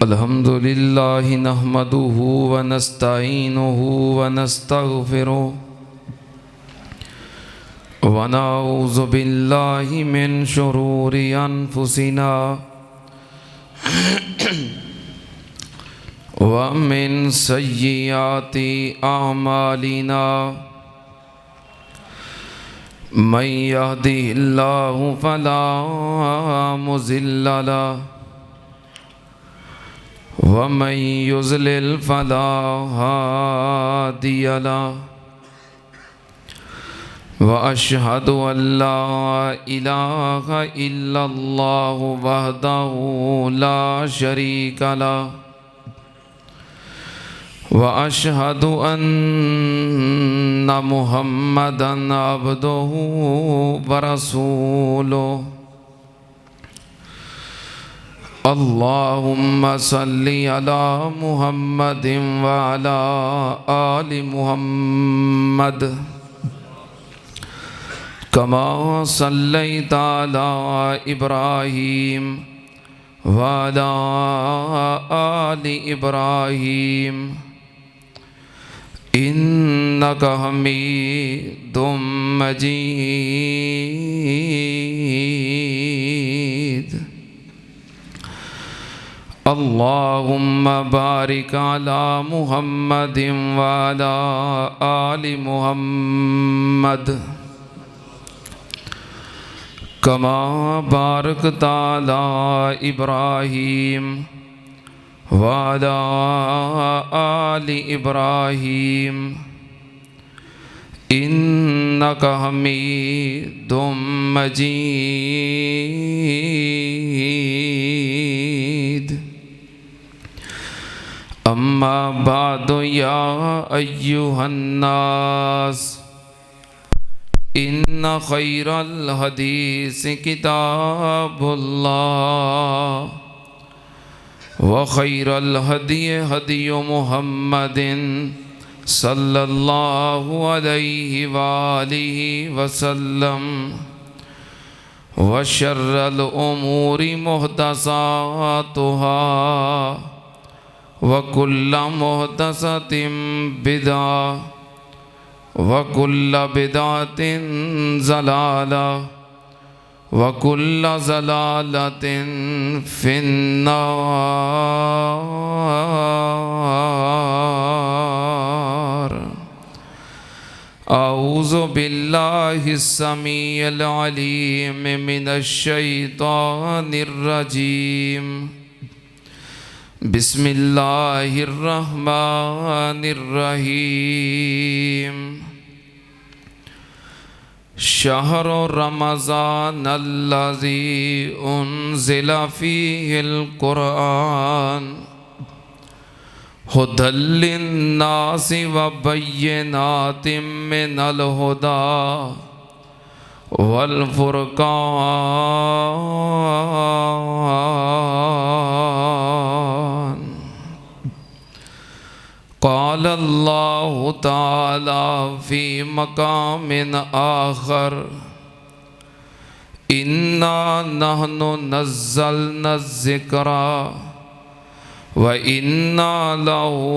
अल्हम्दुलिल्लाहि नहमदुहु व नस्तईनुहु व नस्तगफिरुहु व नऊज़ु बिल्लाहि मिन शुरूरि अनफुसिना व मिन सय्यिआति अअमालिना मन यहदिहिल्लाहु फला मुज़िल्ल लहु व मन युज़लिल फला हादिय लहु व अशहदु अल्ला इलाहा इल्लल्लाहु वहदहु ला शरीका लहु व अशहदु अन्ना मुहम्मदन अब्दुहु व रसूलुहु अल्लाहुम्मा सल्लि अला मुहम्मदिन व अला आलि मुहम्मद कमा सल्लैता अला इब्राहीम व अला आलि इब्राहीम इन्नका हमीदुम मजीद। अल्लाहुम्मा बारिक अला मुहम्मदिन व अला आलि मुहम्मद कमा बारकता अला इब्राहीम व अला आलि इब्राहीम इन्नका हमीदुम मजीद। अम्मा बादु या अय्युहन्नास इन्ना खैरल हदीस किताबुल्लाह व खैरल हदी हदी मुहम्मदिन सल्लल्लाहु अलैहि वालिहि वसल्लम व शर्रल उमूरि मुहदसातुहा व कुल्ल मुहदसतिन बिदअ व कुल्ल बिदअतिन ज़लाला व कुल्ल ज़लालतिन फिन्नार। औज़ु बिल्लाहिस समीइल अलीम मिनश शैतानिर रजीम। बिस्मिल्लाहिर्रहमानिर्रहीम। शहरु रमज़ान अल्लज़ी उन्ज़िला फ़ीहिल क़ुरआन हुदल लिन्नासि व बय्यिनातिम मिनल हुदा वल फ़ुरक़ान। क़ाल अल्लाहु तआला फ़ी मक़ामिन आख़र इन्ना नहनु नज़्ज़लना ज़िक्रा व इन्ना लहु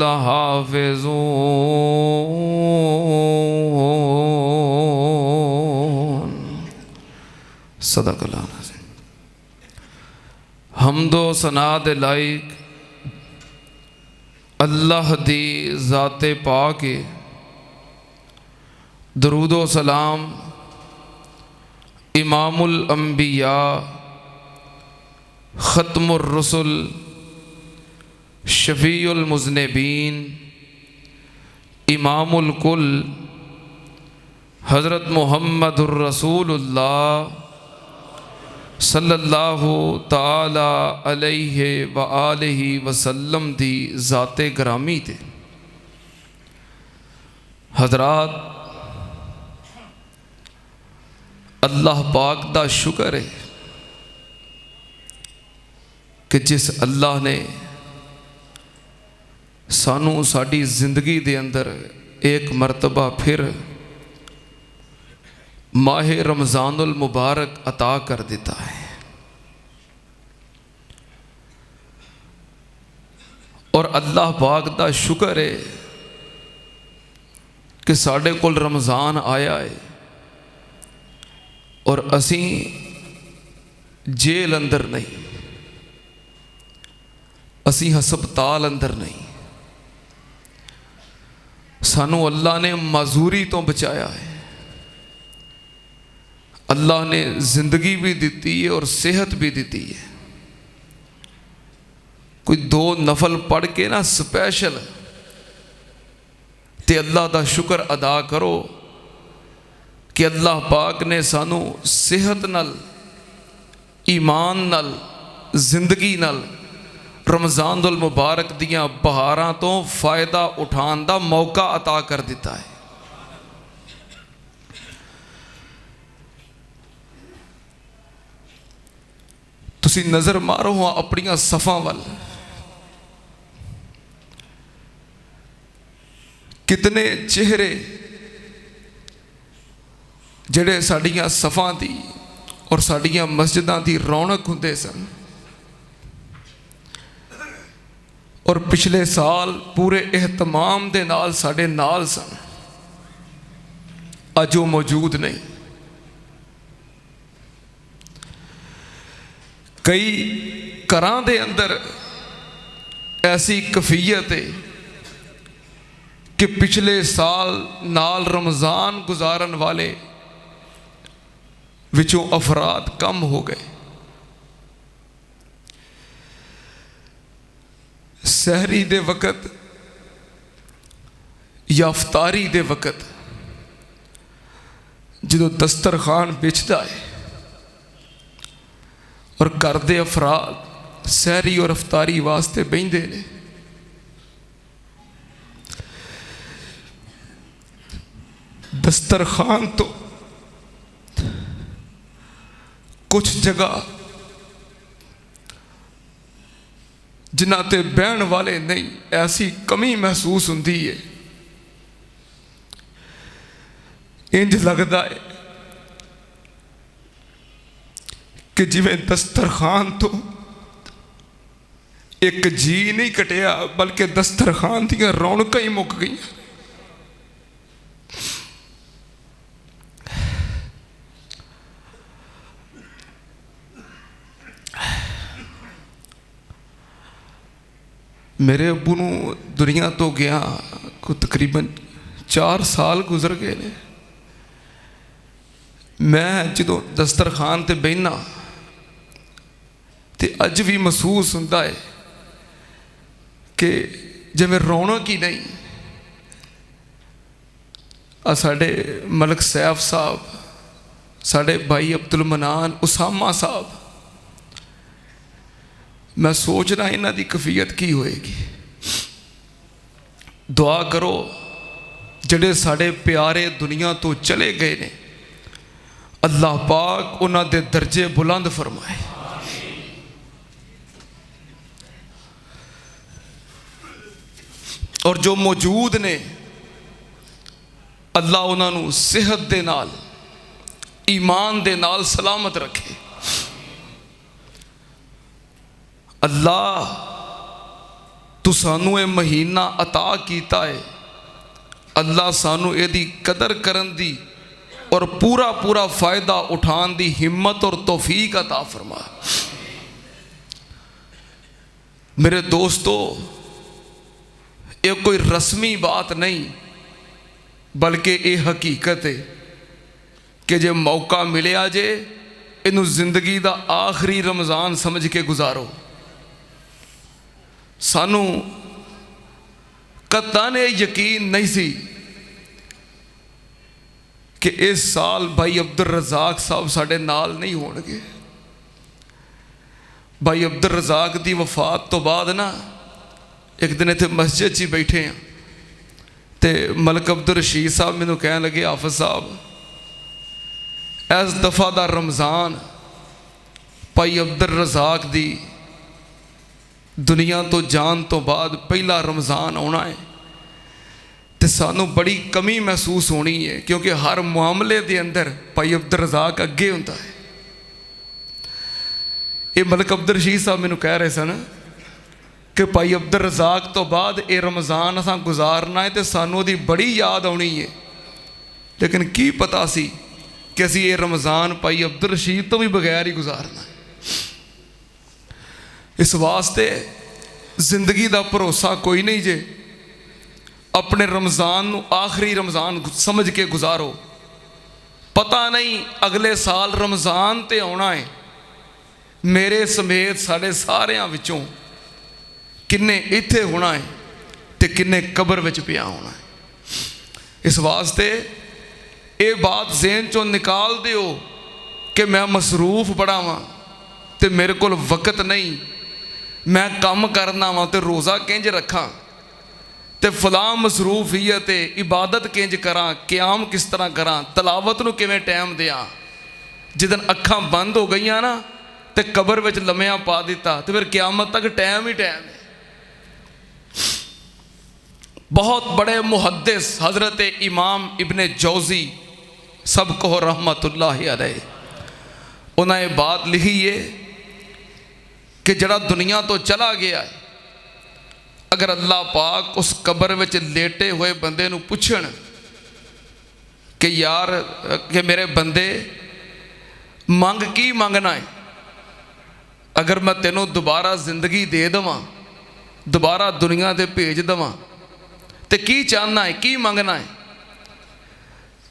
लहाफ़िज़ून। सदक़ल्लाहुल अज़ीम। हम्दो सना दे लायक अल्लाह दी ज़ाते पाक है। दरूदो सलाम इमामुल अंबिया ख़त्मुर रसूल शफ़ीउल मुज़निबीन इमामुल कुल हज़रत मुहम्मदुर रसूलुल्लाह सल्लल्लाहु ताला अलैहि व आलिहि वसल्लम दी ज़ाते ग्रामी थे। हज़रात अल्लाह पाक दा शुक्र है कि जिस अल्लाह ने सानू साड़ी जिंदगी दे अंदर एक मरतबा फिर माह रमज़ानुल मुबारक अता कर देता है। और अल्लाह पाक दा शुक्र है कि साढ़े कोल रमज़ान आया है और असी जेल अंदर नहीं, असी हस्पताल अंदर नहीं। सानू अल्लाह ने माजूरी तो बचाया है। अल्लाह ने जिंदगी भी दी है और सेहत भी दी है। कोई 2 नफल पढ़ के ना स्पैशल ते अल्लाह का शुक्र अदा करो कि अल्लाह पाक ने सानू सेहत नल, ईमान नल, जिंदगी नल रमज़ान उल मुबारक दियाँ बहारां तो फ़ायदा उठाने का मौका अता कर दिता है। तुसी नज़र मारो हाँ अपनियां सफ़ां वल, कितने चेहरे जड़े साड़ियां सफ़ां दी और साड़ियां मस्जिदां दी रौनक हुंदे सन, और पिछले साल पूरे एहतमाम दे नाल साडे नाल सन, अज वो मौजूद नहीं। कई घरां दे अंदर ऐसी कफीयत है कि पिछले साल नाल रमज़ान गुजारन वाले विचों अफराद कम हो गए। सहरी दे वक़्त या अफ्तारी दे वक़्त जो दस्तरखान बिछदा है और घर दे अफराद सहरी और अफ्तारी वास्ते बहिंदे ने, दस्तरखान तो कुछ जगह जिन्हां ते बहन वाले नहीं, ऐसी कमी महसूस होती है। इंज लगता है कि जिवें दस्तरखान तो एक जी नहीं कटिया बल्कि दस्तरखान दियां रौनकां ही मुक गई। मेरे अबू नू दुनिया तो गया को तकरीबन 4 साल गुजर गए ने। मैं जो दस्तरखान ते बहना तो अज भी महसूस होता है कि जिवें रौनक ही नहीं। साढ़े मलक सैफ साहब, साढ़े भाई अब्दुल मनान, उसामा साहब, मैं सोचना इन्हां दी कफीयत की होएगी। दुआ करो जड़े साढ़े प्यारे दुनिया तो चले गए ने, अल्लाह पाक उन्हां दे दर्जे बुलंद फरमाए। और जो मौजूद ने अल्लाह उन्होंने सेहत दे नाल, ईमान दे नाल सलामत रखे। अल्लाह तू सानू ये महीना अता कीता है, अल्लाह सानू एदी कदर करन दी और पूरा पूरा फायदा उठान दी हिम्मत और तौफीक अता फरमा। मेरे दोस्तों, ये कोई रस्मी बात नहीं बल्कि ये हकीकत है कि जे मौका मिले जे इनू जिंदगी का आखिरी रमज़ान समझ के गुजारो। सानू कतान यकीन नहीं सी कि इस साल भाई अब्दुल रज़ाक साहब साढ़े नाल नहीं होणगे। भाई अब्दुल रज़ाक की वफात तो बाद ना एक दिन इतने मस्जिद च बैठे हैं तो मलक अब्दुल रशीद साहब मैनू कह लगे, हाफिज साहब इस दफ़ा का रमज़ान भाई अब्दुल रज़ाक की दुनिया तो जान तो बाद पहला रमज़ान आना है तो सानू बड़ी कमी महसूस होनी है, क्योंकि हर मामले के अंदर भाई अब्दुल रज़ाक अगे होता है। ये मलक अब्दुल रशीद साहब मैनू कह रहे सन कि भाई अब्दुल रज़ाक तो बाद ये रमज़ान असां गुजारना है तो सानू दी बड़ी याद आनी है, लेकिन की पता सी कि असी ये रमज़ान भाई अब्दुल रशीद तो भी बगैर ही गुजारना है। इस वास्ते जिंदगी का भरोसा कोई नहीं जे। अपने रमज़ान नू आखिरी रमज़ान समझ के गुजारो। पता नहीं अगले साल रमज़ान ते आना है, मेरे समेत साढ़े सारियां विचों किन्ने इत्थे होना है ते किन्ने कब्र विच पिया होना है। इस वास्ते ये बात ज़हन चों निकाल दिओ कि मैं मसरूफ बड़ा वां ते मेरे कोल वक्त नहीं, मैं काम करना वां ते रोज़ा किंज रखां ते फलां मसरूफियत इबादत किंज करां, क्याम किस तरह करां, तलावत नूं किवें टाइम दियां। जिदन अखां बंद हो गईयां ना ते कब्र विच लम्मिया पा दिता तो फिर क्यामत तक टाइम ही टाइम है। बहुत बड़े मुहद्दिस हज़रत इमाम इब्ने जौज़ी सब कहो रहमतुल्लाहि अलैह, उन्हें बात लिखी है कि जड़ा दुनिया तो चला गया है, अगर अल्लाह पाक उस कब्र विच लेटे हुए बंदे नूं पुछण कि यार कि मेरे बंदे मंग की मंगना है, अगर मैं तेनों दोबारा जिंदगी दे देवां, दोबारा दुनिया ते भेज देवां तो की चाहना है, की मंगना है।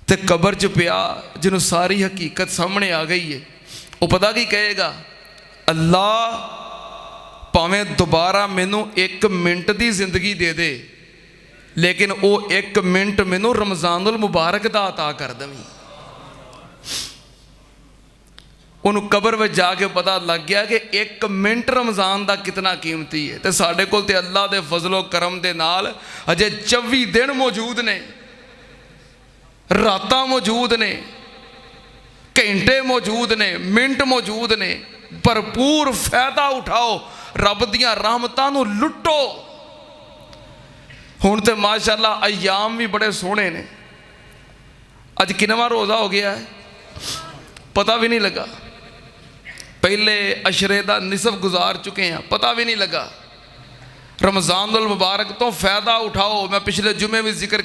तो कब्र च पिया जिन्हों सारी हकीकत सामने आ गई है, वो पता की कहेगा, अल्लाह भावें दोबारा मैनू 1 मिनट की जिंदगी दे दे, लेकिन वो 1 मिनट मैनू रमज़ानुल मुबारक दा अता कर देवी। उन्होंने कब्र में जाके पता लग गया कि 1 मिनट रमज़ान का कितना कीमती है। तो साढ़े कोल ते अल्लाह के फजलो करम के नाल अजे 24 दिन मौजूद ने, रातां मौजूद ने, घंटे मौजूद ने, मिनट मौजूद ने। भरपूर फायदा उठाओ, रब दियां रहमतां नूं लुटो। हुण ते माशाअल्लाह अयाम भी बड़े सोहने ने। अज किनवां रोज़ा हो गया है पता भी नहीं लगा। पहले अशरे का निसफ गुजार चुके हैं, पता भी नहीं लगा। रमज़ानुल मुबारक तो फ़ायदा उठाओ। मैं पिछले जुमे में जिक्र किया।